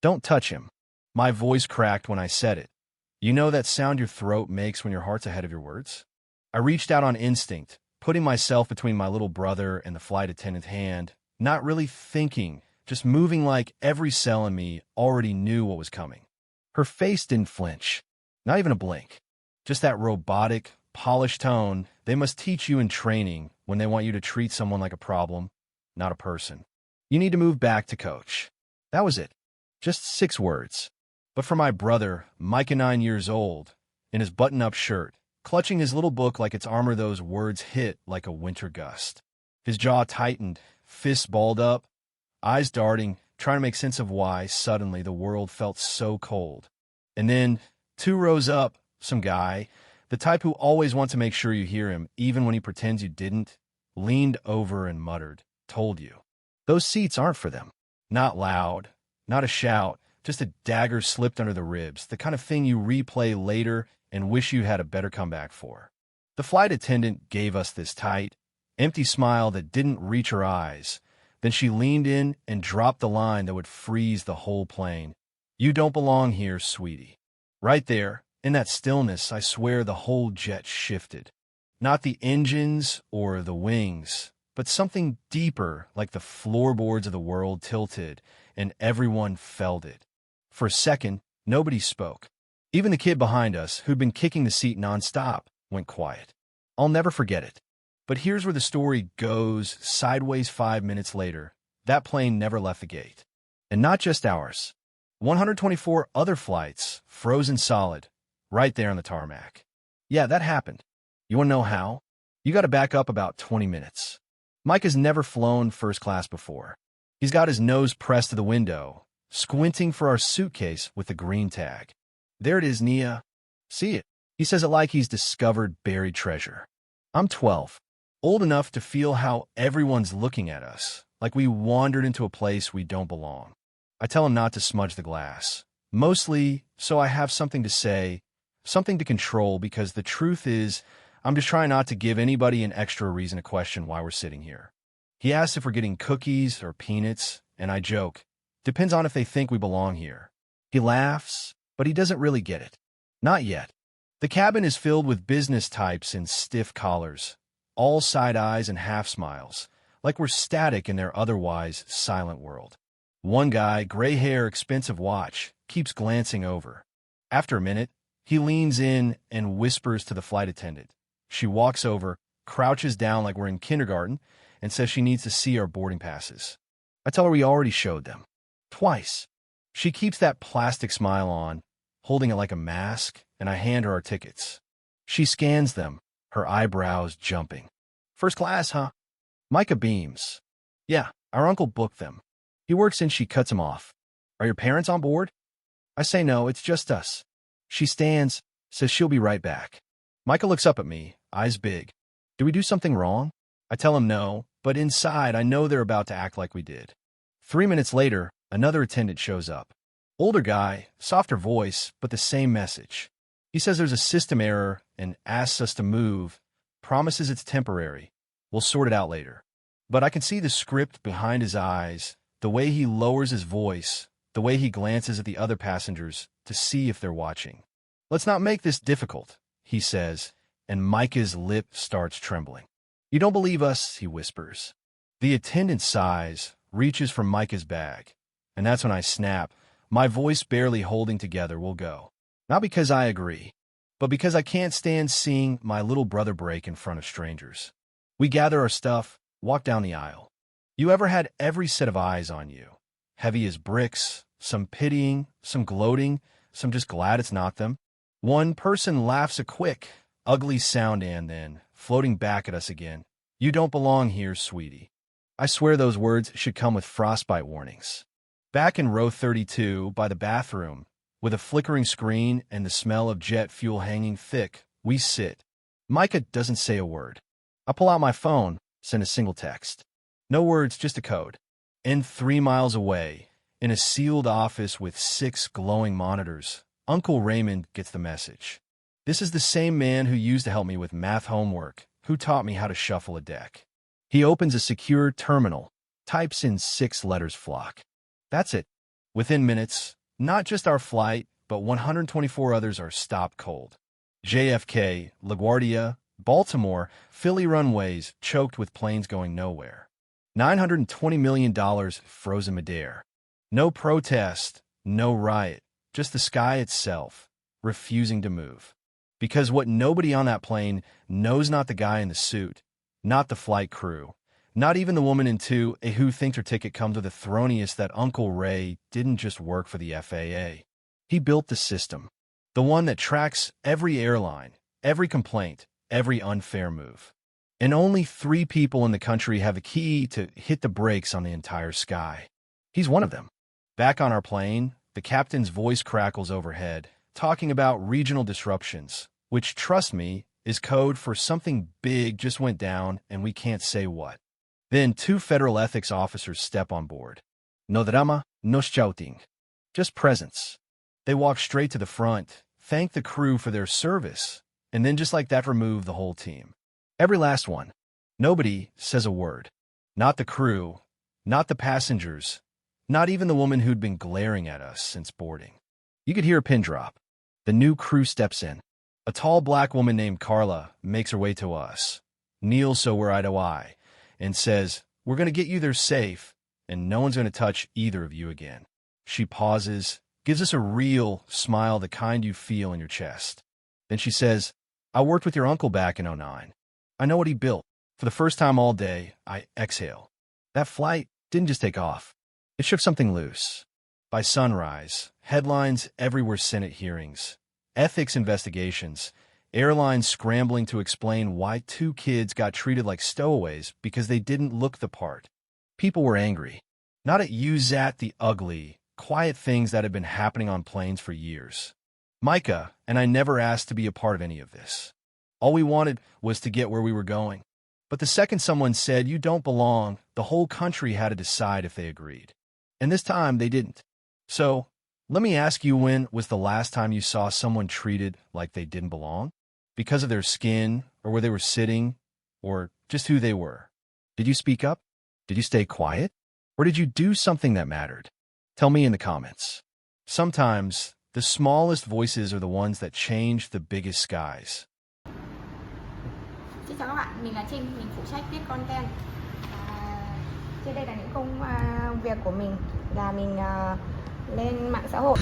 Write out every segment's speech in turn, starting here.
Don't touch him. My voice cracked when I said it. You know that sound your throat makes when your heart's ahead of your words? I reached out on instinct, putting myself between my little brother and the flight attendant's hand, not really thinking, just moving like every cell in me already knew what was coming. Her face didn't flinch, not even a blink. Just that robotic, polished tone they must teach you in training when they want you to treat someone like a problem, not a person. You need to move back to coach. That was it. Just 6 words. But for my brother, Micah 9 years old, in his button-up shirt, clutching his little book like its armor, those words hit like a winter gust. His jaw tightened, fists balled up, eyes darting, trying to make sense of why suddenly the world felt so cold. And then, 2 rows up, some guy, the type who always wants to make sure you hear him, even when he pretends you didn't, leaned over and muttered, "Told you." Those seats aren't for them. Not loud, not a shout, just a dagger slipped under the ribs, the kind of thing you replay later and wish you had a better comeback for. The flight attendant gave us this tight, empty smile that didn't reach her eyes. Then she leaned in and dropped the line that would freeze the whole plane. "You don't belong here, sweetie." Right there, in that stillness, I swear the whole jet shifted. Not the engines or the wings, but something deeper, like the floorboards of the world tilted, and everyone felt it. For a second, nobody spoke. Even the kid behind us, who'd been kicking the seat nonstop, went quiet. I'll never forget it. But here's where the story goes sideways 5 minutes later. That plane never left the gate. And not just ours. 124 other flights, frozen solid, right there on the tarmac. Yeah, that happened. You want to know how? You got to back up about 20 minutes. Mike has never flown first class before. He's got his nose pressed to the window, squinting for our suitcase with the green tag. There it is, Nia. See it? He says it like he's discovered buried treasure. I'm 12, old enough to feel how everyone's looking at us, like we wandered into a place we don't belong. I tell him not to smudge the glass, mostly so I have something to say, something to control, because the truth is, I'm just trying not to give anybody an extra reason to question why we're sitting here. He asks if we're getting cookies or peanuts, and I joke, depends on if they think we belong here. He laughs, but he doesn't really get it. Not yet. The cabin is filled with business types in stiff collars, all side eyes and half smiles, like we're static in their otherwise silent world. One guy, gray hair, expensive watch, keeps glancing over. After a minute, he leans in and whispers to the flight attendant. She walks over, crouches down like we're in kindergarten, and says she needs to see our boarding passes. I tell her we already showed them. Twice. She keeps that plastic smile on, holding it like a mask, and I hand her our tickets. She scans them, her eyebrows jumping. First class, huh? Micah beams. Yeah, our uncle booked them. He works and she cuts him off. Are your parents on board? I say no, it's just us. She stands, says she'll be right back. Micah looks up at me, eyes big. Do we do something wrong? I tell him no, but inside I know they're about to act like we did. 3 minutes later, another attendant shows up. Older guy, softer voice, but the same message. He says there's a system error and asks us to move, promises it's temporary. We'll sort it out later. But I can see the script behind his eyes, the way he lowers his voice, the way he glances at the other passengers to see if they're watching. Let's not make this difficult, he says, and Micah's lip starts trembling. You don't believe us, he whispers. The attendant sighs, reaches for Micah's bag, and that's when I snap, my voice barely holding together. We'll go. Not because I agree, but because I can't stand seeing my little brother break in front of strangers. We gather our stuff, walk down the aisle. You ever had every set of eyes on you? Heavy as bricks, some pitying, some gloating, some just glad it's not them. One person laughs a quick, ugly sound and then, floating back at us again, you don't belong here, sweetie. I swear those words should come with frostbite warnings. Back in row 32, by the bathroom, with a flickering screen and the smell of jet fuel hanging thick, we sit. Micah doesn't say a word. I pull out my phone, send a single text. No words, just a code. And 3 miles away, in a sealed office with 6 glowing monitors, Uncle Raymond gets the message. This is the same man who used to help me with math homework, who taught me how to shuffle a deck. He opens a secure terminal, types in 6 letters flock. That's it. Within minutes, not just our flight, but 124 others are stopped cold. JFK, LaGuardia, Baltimore, Philly runways choked with planes going nowhere. $920 million frozen midair. No protest, no riot, just the sky itself, refusing to move. Because what nobody on that plane knows, not the guy in the suit, not the flight crew, not even the woman in two, who thinks her ticket comes with the throniest, that Uncle Ray didn't just work for the FAA. He built the system, the one that tracks every airline, every complaint, every unfair move. And only 3 people in the country have a key to hit the brakes on the entire sky. He's one of them. Back on our plane, the captain's voice crackles overhead, talking about regional disruptions, which, trust me, is code for something big just went down and we can't say what. Then 2 federal ethics officers step on board. No drama, no shouting. Just presence. They walk straight to the front, thank the crew for their service, and then just like that remove the whole team. Every last one. Nobody says a word. Not the crew, not the passengers, not even the woman who'd been glaring at us since boarding. You could hear a pin drop. The new crew steps in. A tall black woman named Carla makes her way to us, kneels so we're eye to eye, and says, "We're going to get you there safe, and no one's going to touch either of you again." She pauses, gives us a real smile, the kind you feel in your chest. Then she says, "I worked with your uncle back in '09. I know what he built." For the first time all day, I exhale. That flight didn't just take off. It shook something loose. By sunrise, headlines everywhere, Senate hearings, ethics investigations, airlines scrambling to explain why 2 kids got treated like stowaways because they didn't look the part. People were angry. Not at you, Zat, the ugly, quiet things that had been happening on planes for years. Micah and I never asked to be a part of any of this. All we wanted was to get where we were going. But the second someone said, "You don't belong," the whole country had to decide if they agreed. And this time, they didn't. So, let me ask you, when was the last time you saw someone treated like they didn't belong? Because of their skin, or where they were sitting, or just who they were? Did you speak up? Did you stay quiet? Or did you do something that mattered? Tell me in the comments. Sometimes, the smallest voices are the ones that change the biggest skies. Xin chào các bạn, mình là Trinh, mình phụ trách viết content. Trên đây là những công việc của mình, là mình lên mạng xã hội.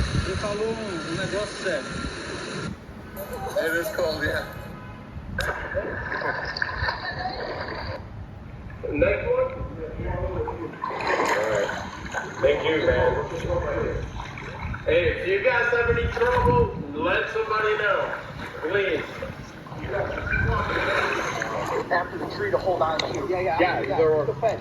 It is cold, yeah. Next one? Alright. Thank you, man. Hey, if you guys have any trouble, let somebody know. Please. After the tree to hold on to. Yeah. Yeah, they're the fence.